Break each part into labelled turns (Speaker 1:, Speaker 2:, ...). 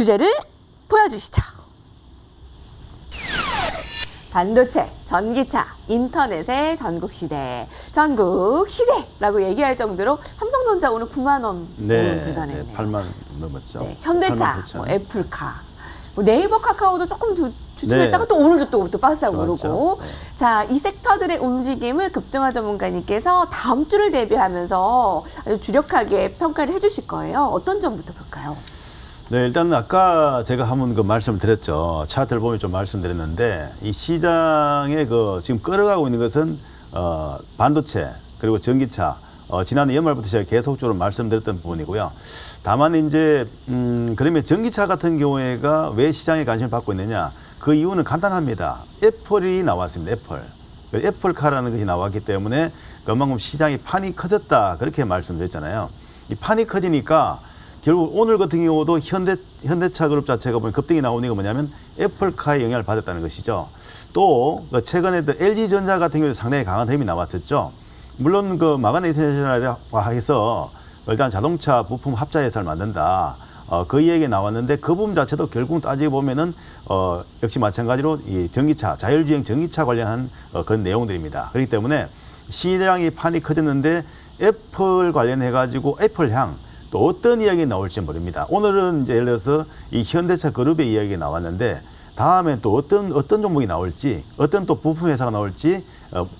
Speaker 1: 주제를 보여주시죠. 반도체, 전기차, 인터넷의 전국시대. 전국시대라고 얘기할 정도로 삼성전자 오늘 9만 원 대단했네요.
Speaker 2: 네, 8만 넘었죠.
Speaker 1: 네, 현대차,
Speaker 2: 8만
Speaker 1: 뭐 애플카, 뭐 네이버 카카오도 조금 주춤했다가 또 오늘도 또 빠르게 오르고.
Speaker 2: 네.
Speaker 1: 자, 이 섹터들의 움직임을 급등화 전문가님께서 다음 주를 대비하면서 아주 주력하게 평가를 해주실 거예요. 어떤 점부터 볼까요?
Speaker 2: 네, 일단 아까 제가 한번 그 말씀을 드렸죠. 차트를 보면 좀 말씀드렸는데 이 시장에 그 지금 끌어가고 있는 것은 반도체 그리고 전기차. 지난해 연말부터 제가 계속적으로 말씀드렸던 부분이고요. 다만 이제 그러면 전기차 같은 경우에가 왜 시장에 관심을 받고 있느냐? 그 이유는 간단합니다. 애플이 나왔습니다. 애플카라는 것이 나왔기 때문에 그만큼 시장이 판이 커졌다 그렇게 말씀드렸잖아요. 이 판이 커지니까 결국 오늘 같은 경우도 현대차 그룹 자체가 보면 급등이 나오는 게 뭐냐면 애플카의 영향을 받았다는 것이죠. 또 최근에 LG전자 같은 경우도 상당히 강한 흐름이 나왔었죠. 물론 그 마가네 인터내셔널화해서 일단 자동차 부품 합자 회사를 만든다. 그 이야기가 나왔는데 그 부분 자체도 결국 따지고 보면은 역시 마찬가지로 이 전기차, 자율주행 전기차 관련한 그런 내용들입니다. 그렇기 때문에 시장이 판이 커졌는데 애플 관련해 가지고 애플향 또 어떤 이야기 나올지 모릅니다. 오늘은 이제 예를 들어서 이 현대차 그룹의 이야기가 나왔는데 다음엔 또 어떤 종목이 나올지 어떤 또 부품 회사가 나올지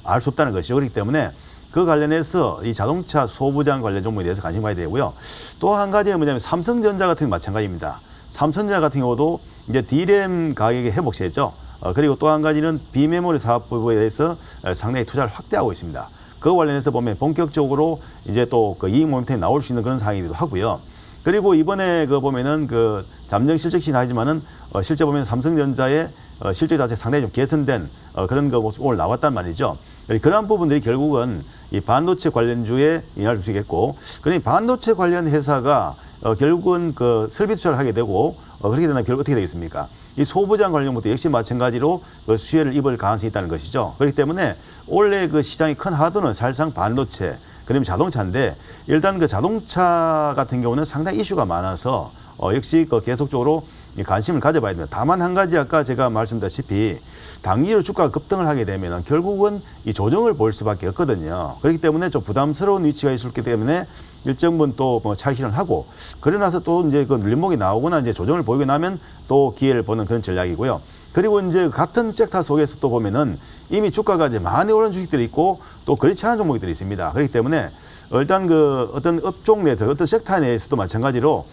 Speaker 2: 알 수 없다는 것이죠. 그렇기 때문에 그 관련해서 이 자동차 소부장 관련 종목에 대해서 관심 가야 되고요. 또 한 가지는 뭐냐면 삼성전자 같은 게 마찬가지입니다. 삼성전자 같은 경우도 이제 D램 가격의 회복세죠. 그리고 또 한 가지는 비메모리 사업 부분에 대해서 상당히 투자를 확대하고 있습니다. 그 관련해서 보면 본격적으로 이제 또 그 이익 모멘텀이 나올 수 있는 그런 상황이기도 하고요. 그리고 이번에 그 보면은 그 잠정 실적이긴 하지만은 실제 보면 삼성전자의 실적 자체 상당히 좀 개선된 그런 거 모습 오늘 나왔단 말이죠. 그러한 부분들이 결국은 이 반도체 관련주에 영향을 줄 수 있겠고, 그러니 반도체 관련 회사가 결국은 그 설비 투자를 하게 되고 그렇게 되면 결국 어떻게 되겠습니까? 이 소부장 관련 것도 역시 마찬가지로 그 수혜를 입을 가능성이 있다는 것이죠. 그렇기 때문에 원래 그 시장이 큰 하도는 사실상 반도체, 그러면 자동차인데 일단 그 자동차 같은 경우는 상당히 이슈가 많아서 역시 그 계속적으로 관심을 가져봐야 됩니다. 다만 한 가지 아까 제가 말씀드렸다시피 단기로 주가가 급등을 하게 되면 결국은 이 조정을 볼 수밖에 없거든요. 그렇기 때문에 좀 부담스러운 위치가 있었기 때문에 일정 부분 또 뭐 차익실현을 하고 그러고 나서 또 이제 그 눌림목이 나오거나 이제 조정을 보이고 나면 또 기회를 보는 그런 전략이고요. 그리고 이제 같은 섹터 속에서 또 보면은 이미 주가가 이제 많이 오른 주식들이 있고 또 그렇지 않은 종목들이 있습니다. 그렇기 때문에 일단 그 어떤 업종 내에서 어떤 섹터 내에서도 마찬가지로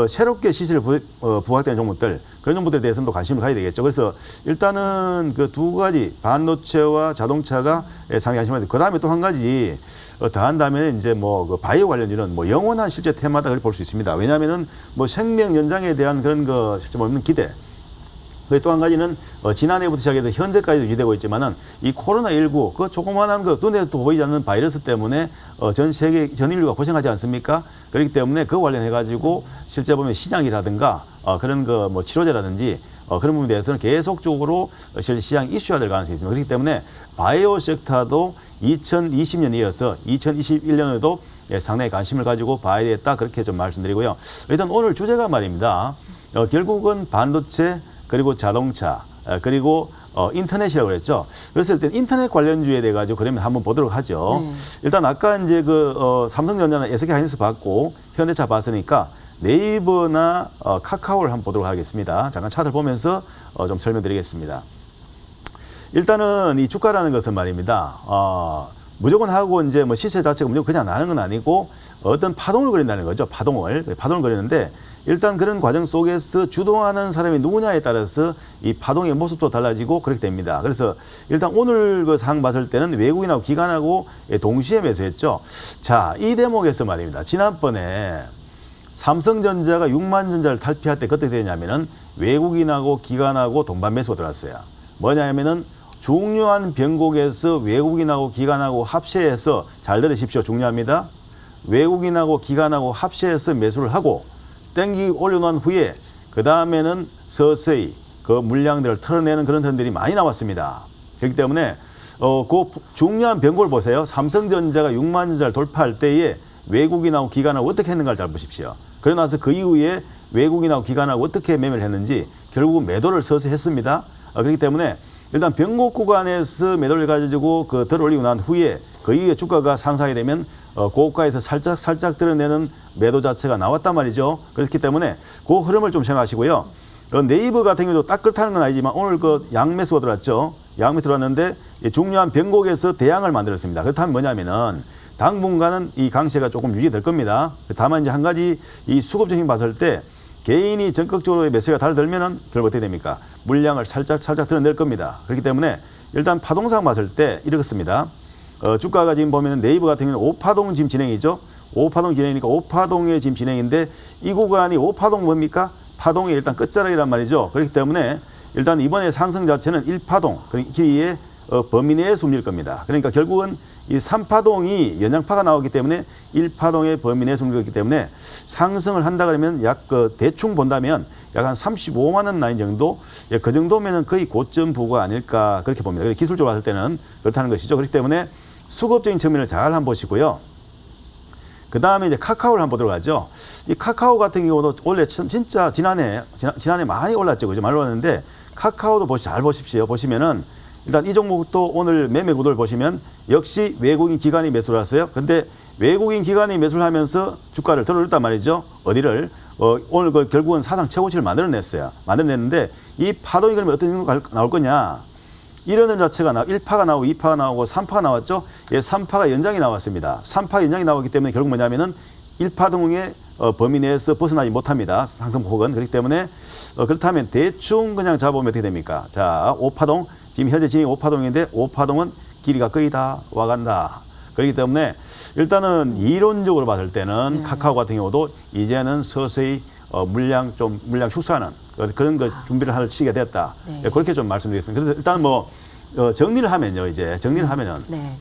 Speaker 2: 새롭게 시세를 부각되는 종목들, 그런 종목들에 대해서는 또 관심을 가져야 되겠죠. 그래서 일단은 그 두 가지 반도체와 자동차가 상당히 관심을 가지고, 그 다음에 또 한 가지 더한다면 이제 뭐 그 바이오 관련주는 뭐 영원한 실제 테마다 그렇게 볼 수 있습니다. 왜냐하면은 뭐 생명 연장에 대한 그런 거 실제 없는 기대. 그리고 또 한 가지는 지난해부터 시작해서 현재까지도 유지되고 있지만은 이 코로나19 그 조그만한 거 눈에 또 보이지 않는 바이러스 때문에 전 세계 전 인류가 고생하지 않습니까? 그렇기 때문에 그 관련해 가지고 실제 보면 시장이라든가 그런 거 뭐 치료제라든지 그런 부분에 대해서는 계속적으로 시장 이슈화될 가능성이 있습니다. 그렇기 때문에 바이오 섹터도 2020년에 이어서 2021년에도 상당히 관심을 가지고 봐야 되겠다 그렇게 좀 말씀드리고요. 일단 오늘 주제가 말입니다. 결국은 반도체 그리고 자동차, 그리고 인터넷이라고 그랬죠. 그래서 일단 인터넷 관련주에 대해 가지고 그러면 한번 보도록 하죠. 일단 아까 이제 그 삼성전자나 SK하이닉스 봤고 현대차 봤으니까 네이버나 카카오를 한번 보도록 하겠습니다. 잠깐 차트를 보면서 좀 설명드리겠습니다. 일단은 이 주가라는 것은 말입니다. 무조건 하고 이제 뭐 시세 자체가 무조건 그냥 나는 건 아니고 어떤 파동을 그린다는 거죠. 파동을 그리는데 일단 그런 과정 속에서 주동하는 사람이 누구냐에 따라서 이 파동의 모습도 달라지고 그렇게 됩니다. 그래서 일단 오늘 그 상황 봤을 때는 외국인하고 기관하고 동시에 매수했죠. 자, 이 대목에서 말입니다. 지난번에 삼성전자가 6만 전자를 탈피할 때 어떻게 되냐면은 외국인하고 기관하고 동반 매수가 들어왔어요. 뭐냐면은 중요한 변곡에서 외국인하고 기관하고 합세해서 잘 들으십시오. 중요합니다. 외국인하고 기관하고 합세해서 매수를 하고 땡기 올려놓은 후에 그 다음에는 서서히 그 물량들을 털어내는 그런 흐름들이 많이 나왔습니다. 그렇기 때문에 그 중요한 변곡을 보세요. 삼성전자가 6만 전자를 돌파할 때에 외국인하고 기관하고 어떻게 했는가를 잘 보십시오. 그러고 나서 그 이후에 외국인하고 기관하고 어떻게 매매를 했는지 결국은 매도를 서서히 했습니다. 그렇기 때문에 일단 변곡 구간에서 매도를 가지고 그 덜 올리고 난 후에 그 이후에 주가가 상승하게 되면 고가에서 살짝 드러내는 매도 자체가 나왔단 말이죠. 그렇기 때문에 그 흐름을 좀 생각하시고요. 네이버 같은 경우도 딱 그렇다는 건 아니지만 오늘 그 양매수가 들어왔죠. 양매수 들어왔는데 중요한 변곡에서 대양을 만들었습니다. 그렇다면 뭐냐면은 당분간은 이 강세가 조금 유지될 겁니다. 다만 이제 한 가지 이 수급적인 봤을 때 개인이 적극적으로 매수가 달들면은 결국 어떻게 됩니까? 물량을 살짝 드러낼 겁니다. 그렇기 때문에 일단 파동상 봤을 때 이렇습니다. 주가가 지금 보면 네이버 같은 경우는 5파동 지금 진행이죠. 5파동 진행이니까 5파동의 지금 진행인데 이 구간이 5파동 뭡니까? 파동의 일단 끝자락이란 말이죠. 그렇기 때문에 일단 이번에 상승 자체는 1파동, 길이의 범위 내에서 움직일 겁니다. 그러니까 결국은 이 3파동이 연장파가 나오기 때문에 1파동의 범위 내에서 움직이기 때문에 상승을 한다 그러면 약 대충 본다면 약 한 35만 원 라인 정도, 그 정도면은 거의 고점 부가 아닐까 그렇게 봅니다. 기술적으로 봤을 때는 그렇다는 것이죠. 그렇기 때문에 수급적인 측면을 잘 한번 보시고요. 그 다음에 이제 카카오를 한번 보도록 하죠. 이 카카오 같은 경우도 원래 진짜 지난해 많이 올랐죠. 그죠? 많이 올랐는데 카카오도 잘 보십시오. 보시면은 일단 이 종목도 오늘 매매 구도를 보시면 역시 외국인 기관이 매수를 했어요. 근데 외국인 기관이 매수를 하면서 주가를 들어올렸단 말이죠. 어디를? 오늘 결국은 사상 최고치를 만들어냈어요. 만들어냈는데 이 파동이 그러면 어떤 정도 나올 거냐? 이런 흐름 자체가 1파가 나오고 2파가 나오고 3파가 나왔죠. 예, 3파가 연장이 나왔습니다. 3파 연장이 나오기 때문에 결국 뭐냐면은 1파동의 범위 내에서 벗어나지 못합니다. 상승폭은. 그렇기 때문에 그렇다면 대충 그냥 잡아보면 어떻게 됩니까? 자, 5파동. 지금 현재 진행 5파동인데 5파동은 길이가 거의 다 와간다. 그렇기 때문에 일단은 이론적으로 봤을 때는 카카오 같은 경우도 이제는 서서히 물량 축소하는 그런 거 준비를 할 시기가 됐다.
Speaker 1: 네.
Speaker 2: 그렇게 좀 말씀드리겠습니다. 그래서 일단 뭐 정리를 하면요. 이제 정리를 하면은
Speaker 1: 네.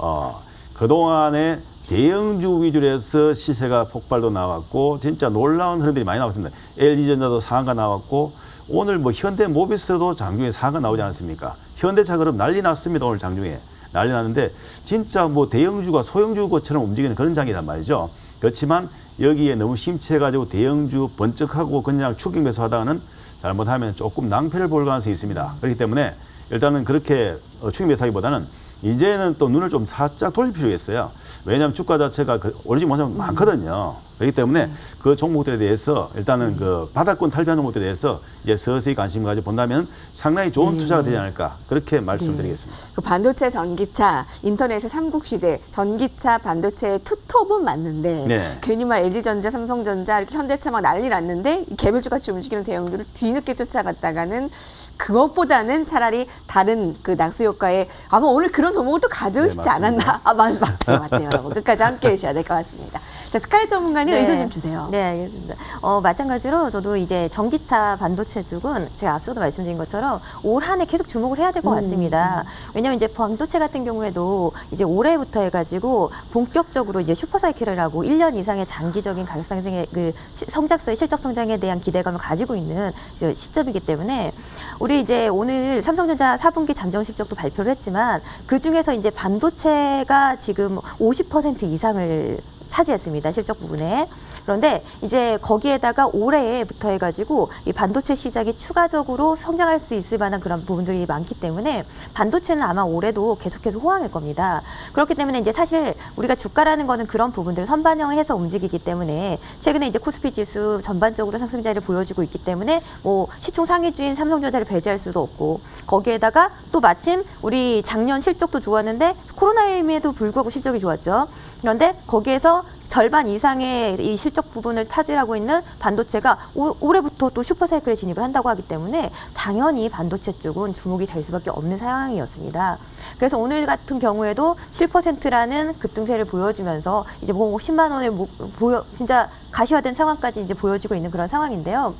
Speaker 2: 그동안에 대형주 위주로 해서 시세가 폭발도 나왔고 진짜 놀라운 흐름들이 많이 나왔습니다. LG전자도 상한가 나왔고 오늘 뭐 현대모비스도 장중에 상한가 나오지 않았습니까? 현대차 그럼 난리 났습니다. 오늘 장중에. 난리 났는데 진짜 뭐 대형주가 소형주 것처럼 움직이는 그런 장이란 말이죠. 그렇지만 여기에 너무 심취해가지고 대형주 번쩍하고 그냥 추격 매수하다가는 잘못하면 조금 낭패를 볼 가능성이 있습니다. 그렇기 때문에 일단은 그렇게 추격 매수하기보다는 이제는 또 눈을 좀 살짝 돌릴 필요가 있어요. 왜냐하면 주가 자체가 오르지 못하면 많거든요. 그렇기 때문에 그 종목들에 대해서 일단은 그 바닥권 탈피한 종목들에 대해서 이제 서서히 관심을 가지고 본다면 상당히 좋은 투자가 되지 않을까 그렇게 말씀드리겠습니다.
Speaker 1: 그 반도체, 전기차, 인터넷의 삼국시대, 전기차, 반도체의 투톱은 맞는데
Speaker 2: 네.
Speaker 1: 괜히 막 LG전자, 삼성전자, 이렇게 현대차 막 난리 났는데 개별주같이 움직이는 대형주를 뒤늦게 쫓아갔다가는 그것보다는 차라리 다른 그 낙수 효과에 아마 오늘 그런 종목을 또 가져오시지
Speaker 2: 네, 맞습니다.
Speaker 1: 않았나? 맞대요, 여러분. 끝까지 함께 해주셔야 될 것 같습니다. 자, 스카이 전문가님 의견 좀 주세요.
Speaker 3: 네, 알겠습니다. 마찬가지로 저도 이제 전기차 반도체 쪽은 제가 앞서도 말씀드린 것처럼 올 한 해 계속 주목을 해야 될 것 같습니다. 왜냐하면 이제 반도체 같은 경우에도 이제 올해부터 해가지고 본격적으로 이제 슈퍼사이클을 하고 1년 이상의 장기적인 가격 상승의 그 성장성의 실적 성장에 대한 기대감을 가지고 있는 시점이기 때문에 우리 이제 오늘 삼성전자 4분기 잠정 실적도 발표를 했지만 그 중에서 이제 반도체가 지금 50% 이상을 차지했습니다. 실적 부분에. 그런데 이제 거기에다가 올해부터 해가지고 이 반도체 시장이 추가적으로 성장할 수 있을 만한 그런 부분들이 많기 때문에 반도체는 아마 올해도 계속해서 호황일 겁니다. 그렇기 때문에 이제 사실 우리가 주가라는 거는 그런 부분들을 선반영해서 움직이기 때문에 최근에 이제 코스피 지수 전반적으로 상승자를 보여주고 있기 때문에 뭐 시총 상위주인 삼성전자를 배제할 수도 없고 거기에다가 또 마침 우리 작년 실적도 좋았는데 코로나임에도 불구하고 실적이 좋았죠. 그런데 거기에서 절반 이상의 이 실적 부분을 차지하고 있는 반도체가 올해부터 또 슈퍼사이클에 진입을 한다고 하기 때문에 당연히 반도체 쪽은 주목이 될 수밖에 없는 상황이었습니다. 그래서 오늘 같은 경우에도 7%라는 급등세를 보여주면서 이제 뭐 10만 원을 진짜 가시화된 상황까지 이제 보여지고 있는 그런 상황인데요.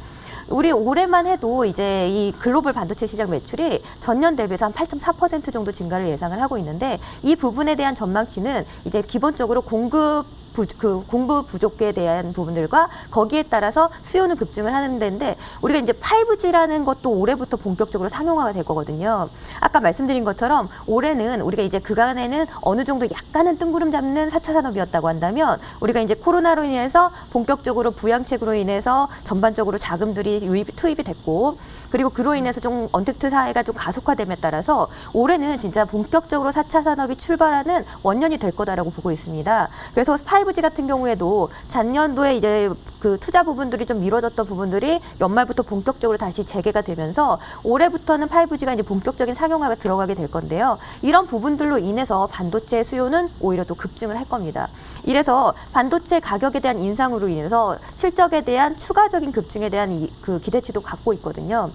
Speaker 3: 우리 올해만 해도 이제 이 글로벌 반도체 시장 매출이 전년 대비해서 한 8.4% 정도 증가를 예상을 하고 있는데 이 부분에 대한 전망치는 이제 기본적으로 공급 공부 부족에 대한 부분들과 거기에 따라서 수요는 급증을 하는 데인데 우리가 이제 5G라는 것도 올해부터 본격적으로 상용화가 될 거거든요. 아까 말씀드린 것처럼 올해는 우리가 이제 그간에는 어느 정도 약간은 뜬구름 잡는 4차 산업이었다고 한다면 우리가 이제 코로나로 인해서 본격적으로 부양책으로 인해서 전반적으로 자금들이 투입이 됐고 그리고 그로 인해서 좀 언택트 사회가 좀 가속화됨에 따라서 올해는 진짜 본격적으로 4차 산업이 출발하는 원년이 될 거다라고 보고 있습니다. 그래서 5G 같은 경우에도 작년도에 이제 그 투자 부분들이 좀 미뤄졌던 부분들이 연말부터 본격적으로 다시 재개가 되면서 올해부터는 5G가 이제 본격적인 상용화가 들어가게 될 건데요. 이런 부분들로 인해서 반도체 수요는 오히려 또 급증을 할 겁니다. 이래서 반도체 가격에 대한 인상으로 인해서 실적에 대한 추가적인 급증에 대한 그 기대치도 갖고 있거든요.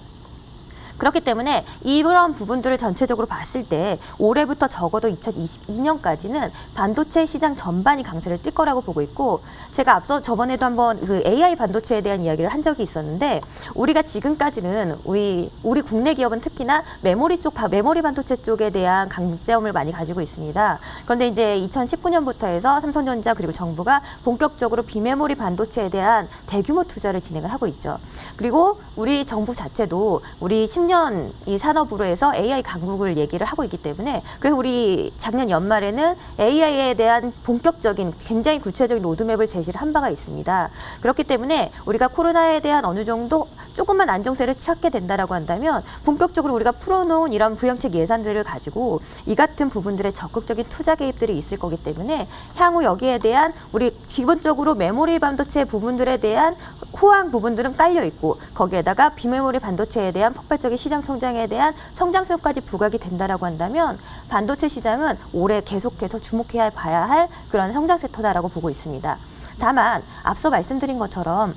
Speaker 3: 그렇기 때문에 이런 부분들을 전체적으로 봤을 때 올해부터 적어도 2022년까지는 반도체 시장 전반이 강세를 띌 거라고 보고 있고 제가 앞서 저번에도 한번 그 AI 반도체에 대한 이야기를 한 적이 있었는데 우리가 지금까지는 우리 국내 기업은 특히나 메모리 반도체 쪽에 대한 강점을 많이 가지고 있습니다. 그런데 이제 2019년부터 해서 삼성전자 그리고 정부가 본격적으로 비메모리 반도체에 대한 대규모 투자를 진행을 하고 있죠. 그리고 우리 정부 자체도 우리 10년 이 산업으로 해서 AI 강국을 얘기를 하고 있기 때문에 그래서 우리 작년 연말에는 AI에 대한 본격적인 굉장히 구체적인 로드맵을 제시를 한 바가 있습니다. 그렇기 때문에 우리가 코로나에 대한 어느 정도 조금만 안정세를 찾게 된다라고 한다면 본격적으로 우리가 풀어놓은 이런 부양책 예산들을 가지고 이 같은 부분들의 적극적인 투자 개입들이 있을 거기 때문에 향후 여기에 대한 우리 기본적으로 메모리 반도체 부분들에 대한 호황 부분들은 깔려 있고 거기에다가 비메모리 반도체에 대한 폭발적인 시장 성장에 대한 성장성까지 부각이 된다라고 한다면 반도체 시장은 올해 계속해서 주목해야 봐야 할 그런 성장 섹터다라고 보고 있습니다. 다만 앞서 말씀드린 것처럼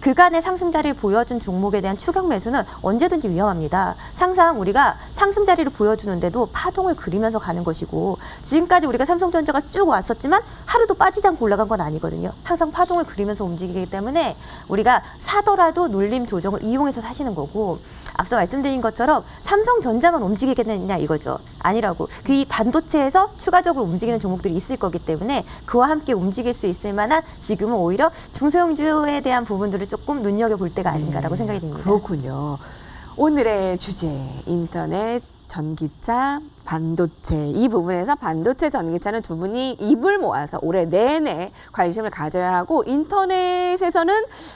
Speaker 3: 그간의 상승 자리를 보여준 종목에 대한 추격 매수는 언제든지 위험합니다. 항상 우리가 상승 자리를 보여주는데도 파동을 그리면서 가는 것이고 지금까지 우리가 삼성전자가 쭉 왔었지만 하루도 빠지지 않고 올라간 건 아니거든요. 항상 파동을 그리면서 움직이기 때문에 우리가 사더라도 눌림 조정을 이용해서 사시는 거고 앞서 말씀드린 것처럼 삼성전자만 움직이겠느냐 이거죠. 아니라고. 그 반도체에서 추가적으로 움직이는 종목들이 있을 거기 때문에 그와 함께 움직일 수 있을 만한 지금은 오히려 중소형주에 대한 부분들을 조금 눈여겨볼 때가 아닌가라고 생각이 듭니다.
Speaker 1: 그렇군요. 오늘의 주제 인터넷, 전기차, 반도체 이 부분에서 반도체, 전기차는 두 분이 입을 모아서 올해 내내 관심을 가져야 하고 인터넷에서는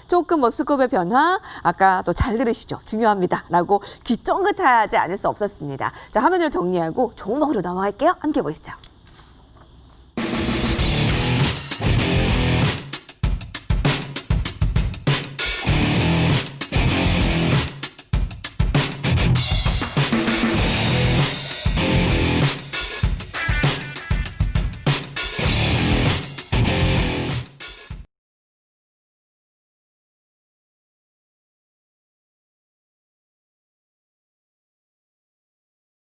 Speaker 1: 조금 뭐 수급의 변화 아까 또 잘 들으시죠? 중요합니다. 라고 귀 쫑긋하지 않을 수 없었습니다. 자, 화면을 정리하고 종목으로 넘어갈게요. 함께 보시죠.